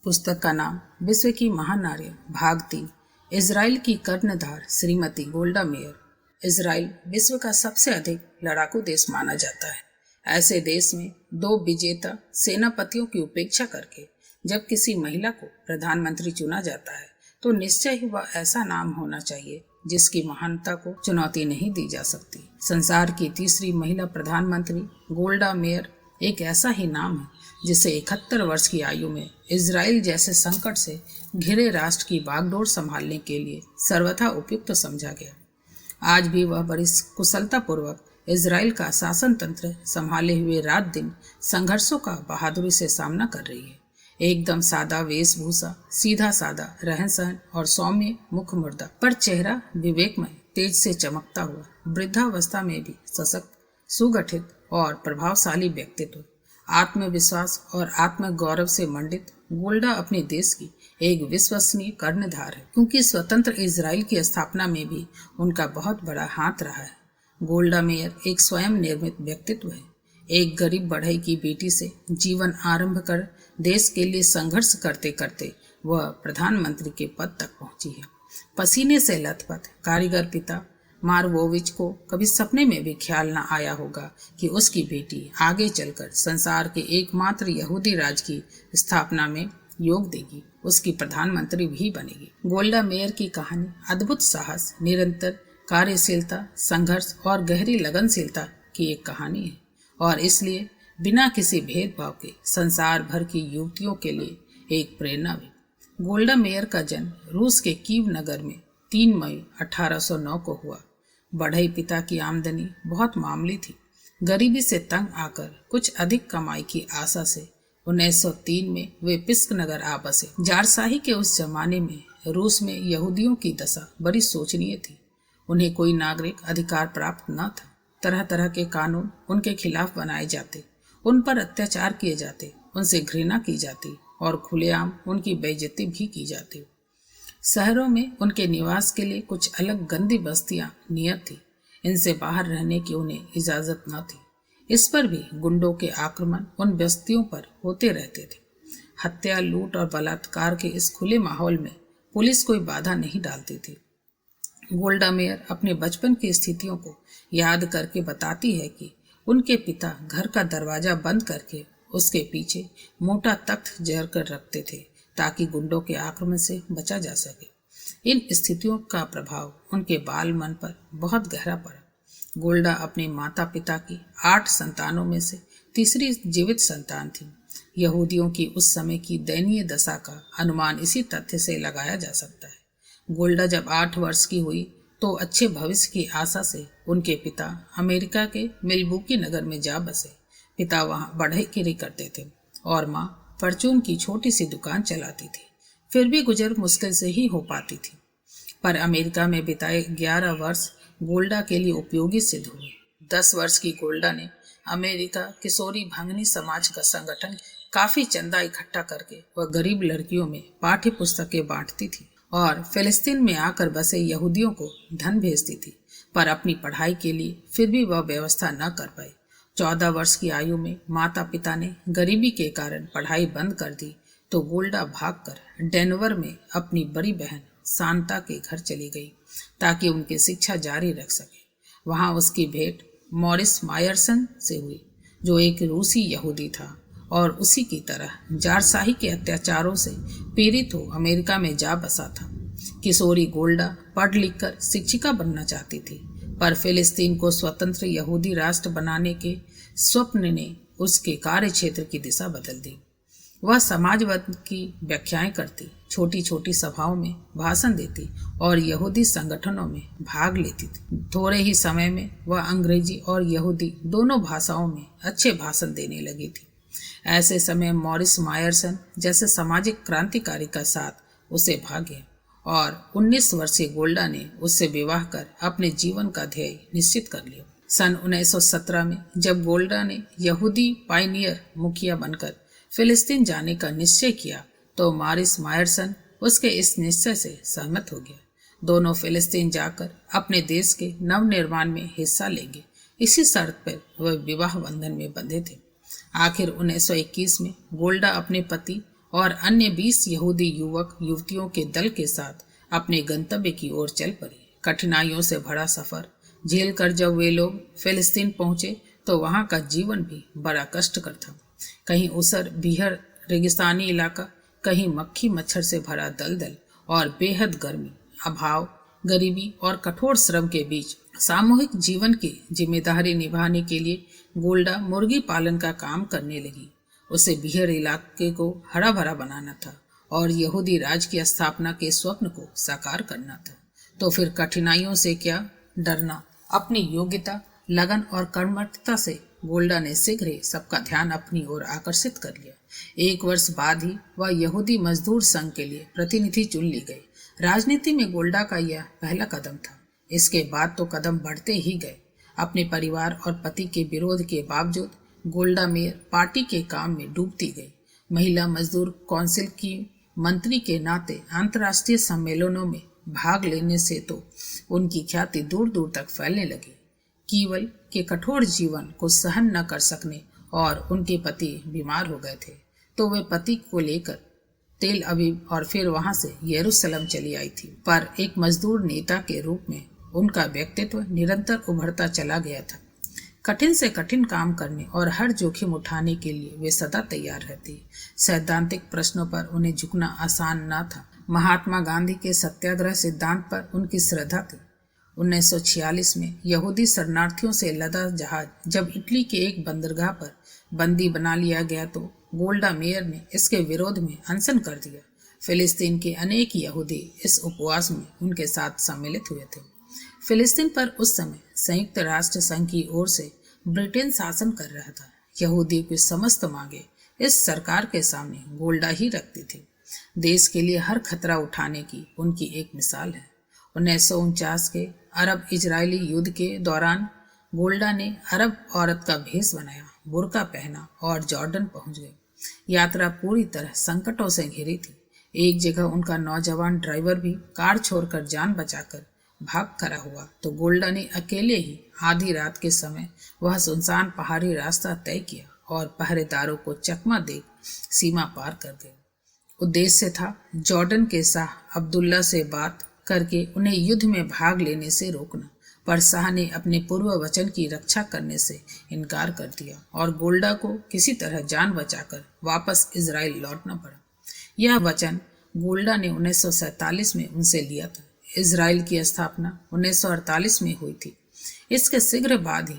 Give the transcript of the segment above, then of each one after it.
पुस्तक का नाम विश्व की महानारी भाग 3। इजराइल की कर्णधार श्रीमती गोल्डा मेयर। इजराइल विश्व का सबसे अधिक लड़ाकू देश माना जाता है। ऐसे देश में 2 विजेता सेनापतियों की उपेक्षा करके जब किसी महिला को प्रधानमंत्री चुना जाता है तो निश्चय ही वह ऐसा नाम होना चाहिए जिसकी महानता को चुनौती नहीं दी जा सकती। संसार की तीसरी महिला प्रधानमंत्री गोल्डा मेयर एक ऐसा ही नाम है जिसे 71 वर्ष की आयु में इजराइल जैसे संकट से घिरे राष्ट्र की बागडोर संभालने के लिए सर्वथा उपयुक्त समझा गया। आज भी वह बड़ी कुशलतापूर्वक इजराइल का शासन तंत्र संभाले हुए रात दिन संघर्षों का बहादुरी से सामना कर रही है। एकदम सादा वेशभूषा, सीधा सादा रहन सहन और सौम्य मुख मुर्दा पर चेहरा विवेकमय तेज से चमकता हुआ, वृद्धावस्था में भी सशक्त, सुगठित और प्रभावशाली व्यक्तित्व, आत्मविश्वास और आत्मगौरव से मंडित गोल्डा अपने देश की एक विश्वसनीय कर्णधार है, क्योंकि स्वतंत्र इजराइल की स्थापना में भी उनका बहुत बड़ा हाथ रहा है। गोल्डा मेयर एक स्वयं निर्मित व्यक्तित्व है। एक गरीब बढ़ई की बेटी से जीवन आरंभ कर देश के लिए संघर्ष करते करते वह प्रधानमंत्री के पद तक पहुंची है। पसीने से लथपथ कारीगर पिता मारवोविच को कभी सपने में भी ख्याल न आया होगा कि उसकी बेटी आगे चलकर संसार के एकमात्र यहूदी राज्य की स्थापना में योग देगी, उसकी प्रधानमंत्री भी बनेगी। गोल्डा मेयर की कहानी अद्भुत साहस, निरंतर कार्यशीलता, संघर्ष और गहरी लगनशीलता की एक कहानी है और इसलिए बिना किसी भेदभाव के संसार भर की युवतियों के लिए एक प्रेरणा भी। गोल्डा मेयर का जन्म रूस के कीव नगर में 3 मई 1809 को हुआ। बढ़ई पिता की आमदनी बहुत मामूली थी। गरीबी से तंग आकर कुछ अधिक कमाई की आशा से 1903 में वे पिस्क नगर आ बसे। जारशाही के उस जमाने में रूस में यहूदियों की दशा बड़ी शोचनीय थी। उन्हें कोई नागरिक अधिकार प्राप्त न था। तरह तरह के कानून उनके खिलाफ बनाए जाते, उन पर अत्याचार किए जाते, उनसे घृणा की जाती और खुलेआम उनकी बेइज्जती भी की जाती। शहरों में उनके निवास के लिए कुछ अलग गंदी बस्तियां नियत थी। इनसे बाहर रहने की उन्हें इजाजत न थी। इस पर भी गुंडों के आक्रमण उन बस्तियों पर होते रहते थे। हत्या, लूट और बलात्कार के इस खुले माहौल में पुलिस कोई बाधा नहीं डालती थी। गोल्डा मेयर अपने बचपन की स्थितियों को याद करके बताती है कि उनके पिता घर का दरवाजा बंद करके उसके पीछे मोटा तख्त जहर कर रखते थे ताकि गुंडों के आक्रमण से बचा जा सके। इन स्थितियों का प्रभाव उनके बाल मन पर बहुत गहरा पड़ा। गोल्डा अपने माता पिता की 8 संतानों में से तीसरी जीवित संतान थी। यहूदियों की उस समय की दयनीय दशा का अनुमान इसी तथ्य से लगाया जा सकता है। गोल्डा जब 8 वर्ष की हुई तो अच्छे भविष्य की आशा से उनके पिता अमेरिका के मिल्वॉकी नगर में जा बसे। पिता वहाँ बढ़ईगिरी करते थे और माँ परचून की छोटी सी दुकान चलाती थी। फिर भी गुजर मुश्किल से ही हो पाती थी। पर अमेरिका में बिताए 11 वर्ष गोल्डा के लिए उपयोगी सिद्ध हुए। 10 वर्ष की गोल्डा ने अमेरिका किशोरी भंगनी समाज का संगठन काफी चंदा इकट्ठा करके वह गरीब लड़कियों में पाठ्य पुस्तकें बांटती थी और फिलिस्तीन में आकर बसे यहूदियों को धन भेजती थी। पर अपनी पढ़ाई के लिए फिर भी वह व्यवस्था न कर पाई। 14 वर्ष की आयु में माता पिता ने गरीबी के कारण पढ़ाई बंद कर दी तो गोल्डा भागकर डेनवर में अपनी बड़ी बहन सांता के घर चली गई ताकि उनकी शिक्षा जारी रख सके। वहां उसकी भेंट मॉरिस मायरसन से हुई, जो एक रूसी यहूदी था और उसी की तरह जारशाही के अत्याचारों से पीड़ित हो अमेरिका में जा बसा था। किशोरी गोल्डा पढ़ लिखकर शिक्षिका बनना चाहती थी, पर फिलिस्तीन को स्वतंत्र यहूदी राष्ट्र बनाने के स्वप्न ने उसके कार्य क्षेत्र की दिशा बदल दी। वह समाजवाद की व्याख्याएं करती, छोटी छोटी सभाओं में भाषण देती और यहूदी संगठनों में भाग लेती थी। थोड़े ही समय में वह अंग्रेजी और यहूदी दोनों भाषाओं में अच्छे भाषण देने लगी थी। ऐसे समय मॉरिस मायरसन जैसे सामाजिक क्रांतिकारी का साथ उसे भागे और 19 वर्षीय गोल्डा ने उससे विवाह कर अपने जीवन का ध्येय निश्चित कर लिया। सन 1917 में जब गोल्डा ने यहूदी पायनियर मुखिया बनकर फिलिस्तीन जाने का निश्चय किया तो मॉरिस मायरसन उसके इस निश्चय से सहमत हो गया। दोनों फिलिस्तीन जाकर अपने देश के नवनिर्माण में हिस्सा लेंगे, इसी शर्त पर वह विवाह बंधन में बंधे थे। आखिर 1921 में गोल्डा अपने पति और अन्य 20 यहूदी युवक युवतियों के दल के साथ अपने गंतव्य की ओर चल पड़े। कठिनाइयों से भरा सफर झेल कर जब वे लोग फिलिस्तीन पहुंचे तो वहां का जीवन भी बड़ा कष्टकर था। कहीं उसर बीहड़ रेगिस्तानी इलाका, कहीं मक्खी मच्छर से भरा दलदल और बेहद गर्मी, अभाव, गरीबी और कठोर श्रम के बीच सामूहिक जीवन की जिम्मेदारी निभाने के लिए गोल्डा मुर्गी पालन का काम करने लगी। उसे बीहड़ इलाके को हरा भरा बनाना था और यहूदी राज की स्थापना के स्वप्न को साकार करना था। तो फिर कठिनाइयों से क्या डरना। अपनी योग्यता, लगन और कर्मठता से गोल्डा ने शीघ्र ही सबका ध्यान अपनी ओर आकर्षित कर लिया। 1 वर्ष बाद ही वह यहूदी मजदूर संघ के लिए प्रतिनिधि चुन ली गई। राजनीति में गोल्डा का यह पहला कदम था। इसके बाद तो कदम बढ़ते ही गए। अपने परिवार और पति के विरोध के बावजूद गोल्डा मेयर पार्टी के काम में डूबती गई। महिला मजदूर काउंसिल की मंत्री के नाते अंतर्राष्ट्रीय सम्मेलनों में भाग लेने से तो उनकी ख्याति दूर दूर तक फैलने लगी। कीवल के कठोर जीवन को सहन न कर सकने और उनके पति बीमार हो गए थे, तो वे पति को लेकर तेल अवीव और फिर वहां से यरूशलेम चली आई थी। पर एक मजदूर नेता के रूप में उनका व्यक्तित्व निरंतर उभरता चला गया था। कठिन से कठिन काम करने और हर जोखिम उठाने के लिए वे सदा तैयार रहती। सैद्धांतिक प्रश्नों पर उन्हें झुकना आसान न था। महात्मा गांधी के सत्याग्रह सिद्धांत पर उनकी श्रद्धा थी। 1946 में यहूदी शरणार्थियों से लदा जहाज जब इटली के एक बंदरगाह पर बंदी बना लिया गया तो गोल्डा मेयर ने इसके विरोध में अनशन कर दिया। फिलिस्तीन के अनेक यहूदी इस उपवास में उनके साथ सम्मिलित हुए थे। फिलिस्तीन पर उस समय संयुक्त राष्ट्र संघ की ओर से ब्रिटेन शासन कर रहा था। यहूदी की समस्त मांगे इस सरकार के सामने गोल्डा ही रखती थी। देश के लिए हर खतरा उठाने की उनकी एक मिसाल है। 1949 के अरब इजरायली युद्ध के दौरान गोल्डा ने अरब औरत का भेष बनाया, बुर्का पहना और जॉर्डन पहुंच गए। यात्रा पूरी तरह संकटों से घिरी थी। एक जगह उनका नौजवान ड्राइवर भी कार छोड़कर जान बचाकर भाग खड़ा हुआ तो गोल्डा ने अकेले ही आधी रात के समय वह सुनसान पहाड़ी रास्ता तय किया और पहरेदारों को चकमा दे सीमा पार कर गए। उद्देश्य था जॉर्डन के शाह अब्दुल्ला से बात करके उन्हें युद्ध में भाग लेने से रोकना, पर शाह ने अपने पूर्व वचन की रक्षा करने से इनकार कर दिया और गोल्डा को किसी तरह जान बचाकर वापस इजराइल लौटना पड़ा। यह वचन गोल्डा ने 1947 में उनसे लिया था। इजराइल की स्थापना 1948 में हुई थी। इसके शीघ्र बाद ही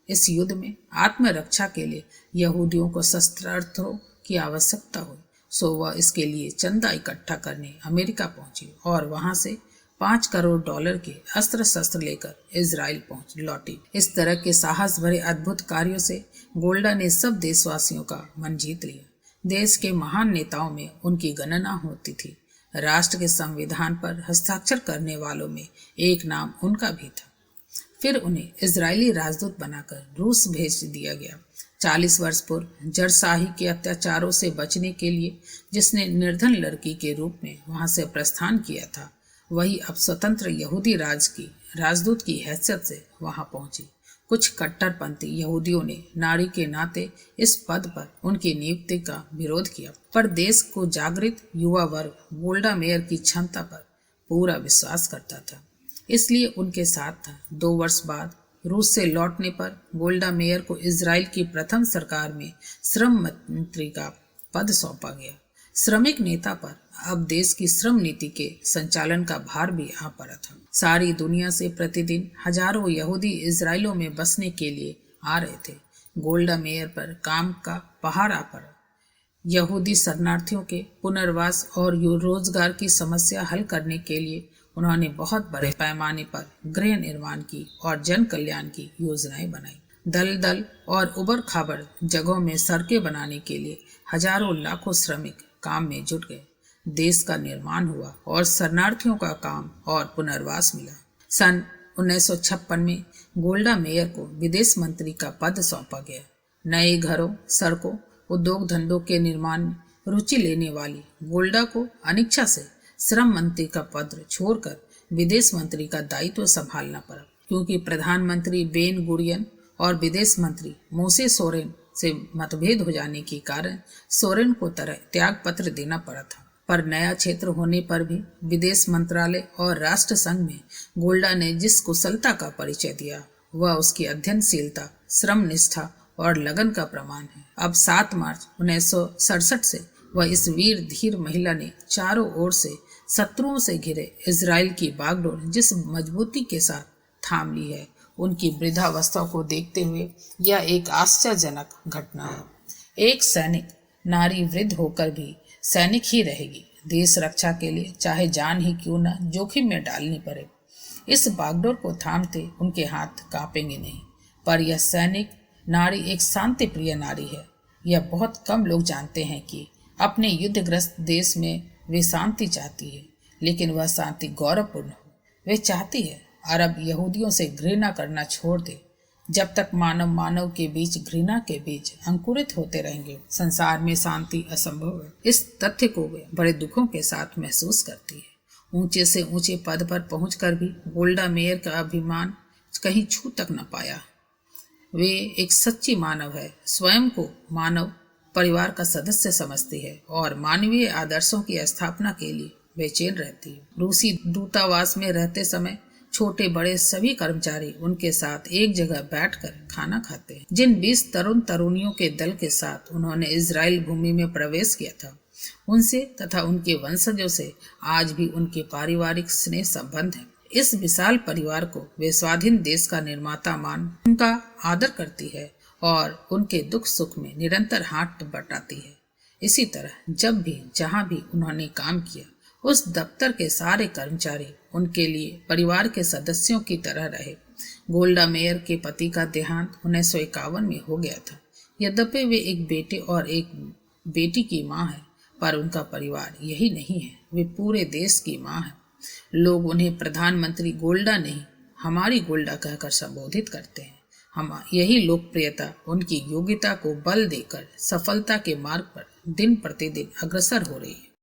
इस युद्ध में आत्मरक्षा के लिए यहूदियों को शस्त्रास्त्रों की आवश्यकता हुई, सो वह इसके लिए चंदा इकट्ठा करने अमेरिका पहुंची और वहां से $5 करोड़ के अस्त्र शस्त्र लेकर इजराइल पहुंच लौटी। इस तरह के साहस भरे अद्भुत कार्यों से गोल्डा ने सब देशवासियों का मन जीत लिया। देश के महान नेताओं में उनकी गणना होती थी। राष्ट्र के संविधान पर हस्ताक्षर करने वालों में एक नाम उनका भी था। फिर उन्हें इजरायली राजदूत बनाकर रूस भेज दिया गया। 40 वर्ष पूर्व जरशाही के अत्याचारों से बचने के लिए जिसने निर्धन लड़की के रूप में वहां से प्रस्थान किया था, वही अब स्वतंत्र यहूदी राजदूत की हैसियत से वहां पहुंची। कुछ कट्टरपंथी यहूदियों ने नारी के नाते इस पद पर उनकी नियुक्ति का विरोध किया, पर देश को जागृत युवा वर्ग गोल्डा मेयर की क्षमता पर पूरा विश्वास करता था, इसलिए उनके साथ था। 2 वर्ष बाद रूस से लौटने पर गोल्डा मेयर को इजराइल की प्रथम सरकार में श्रम मंत्री का पद सौंपा गया। श्रमिक नेता पर अब देश की श्रम नीति के संचालन का भार भी आ पड़ा था। सारी दुनिया से प्रतिदिन हजारों यहूदी इजराइलों में बसने के लिए आ रहे थे। गोल्डा मेयर पर काम का पहाड़ आ पड़ा। यहूदी शरणार्थियों के पुनर्वास और रोजगार की समस्या हल करने के लिए उन्होंने बहुत बड़े पैमाने पर गृह निर्माण की और जन कल्याण की योजनाएं बनाई। दलदल और उबड़ खाबड़ जगहों में सड़कें बनाने के लिए हजारों लाखों श्रमिक काम में जुट गए। देश का निर्माण हुआ और शरणार्थियों का काम और पुनर्वास मिला। सन 1956 में गोल्डा मेयर को विदेश मंत्री का पद सौंपा गया। नए घरों, सड़कों, उद्योग धंधों के निर्माण में रुचि लेने वाली गोल्डा को अनिच्छा से श्रम मंत्री का पद छोड़कर विदेश मंत्री का दायित्व संभालना पड़ा, क्योंकि प्रधानमंत्री बेन गुरियन और विदेश मंत्री मोसे सोरेन से मतभेद हो जाने के कारण सोरेन को त्याग पत्र देना पड़ा था। पर नया क्षेत्र होने पर भी विदेश मंत्रालय और राष्ट्र संघ में गोल्डा ने जिस कुशलता का परिचय दिया वह उसकी अध्ययनशीलता, श्रम निष्ठा और लगन का प्रमाण है। अब 7 मार्च 1967 से वह इस वीर धीर महिला ने चारों ओर से शत्रुओं से घिरे इजराइल की बागडोर जिस मजबूती के साथ थाम ली है, उनकी वृद्धावस्था को देखते हुए यह एक आश्चर्यजनक घटना है। एक सैनिक नारी वृद्ध होकर भी सैनिक ही रहेगी, देश रक्षा के लिए चाहे जान ही क्यों न जोखिम में डालनी पड़े। इस बागडोर को थामते उनके हाथ कांपेंगे नहीं। पर यह सैनिक नारी एक शांति प्रिय नारी है। यह बहुत कम लोग जानते हैं कि अपने युद्धग्रस्त देश में वे शांति चाहती है, लेकिन वह शांति गौरवपूर्ण हो। वे चाहती है अरब यहूदियों से घृणा करना छोड़ दे। जब तक मानव मानव के बीच घृणा के बीज अंकुरित होते रहेंगे, संसार में शांति असंभव है। इस तथ्य को वे बड़े दुखों के साथ महसूस करती है। ऊंचे से ऊंचे पद पर पहुंचकर भी गोल्डा मेयर का अभिमान कहीं छू तक न पाया। वे एक सच्ची मानव है, स्वयं को मानव परिवार का सदस्य समझती है और मानवीय आदर्शों की स्थापना के लिए बेचैन रहती है। रूसी दूतावास में रहते समय छोटे बड़े सभी कर्मचारी उनके साथ एक जगह बैठकर खाना खाते हैं। जिन 20 तरुण तरुणियों के दल के साथ उन्होंने इजराइल भूमि में प्रवेश किया था, उनसे तथा उनके वंशजों से आज भी उनके पारिवारिक स्नेह संबंध है। इस विशाल परिवार को वे स्वाधीन देश का निर्माता मान उनका आदर करती है और उनके दुख सुख में निरंतर हाथ बटाती है। इसी तरह जब भी जहाँ भी उन्होंने काम किया, उस दफ्तर के सारे कर्मचारी उनके लिए परिवार के सदस्यों की तरह रहे। गोल्डा मेयर के पति का देहांत 1951 में हो गया था। यद्यपि वे एक बेटे और एक बेटी की मां है, पर उनका परिवार यही नहीं है, वे पूरे देश की मां है। लोग उन्हें प्रधानमंत्री गोल्डा नहीं, हमारी गोल्डा कहकर संबोधित करते हैं। हम यही लोकप्रियता उनकी योग्यता को बल देकर सफलता के मार्ग पर दिन प्रतिदिन अग्रसर हो रही है।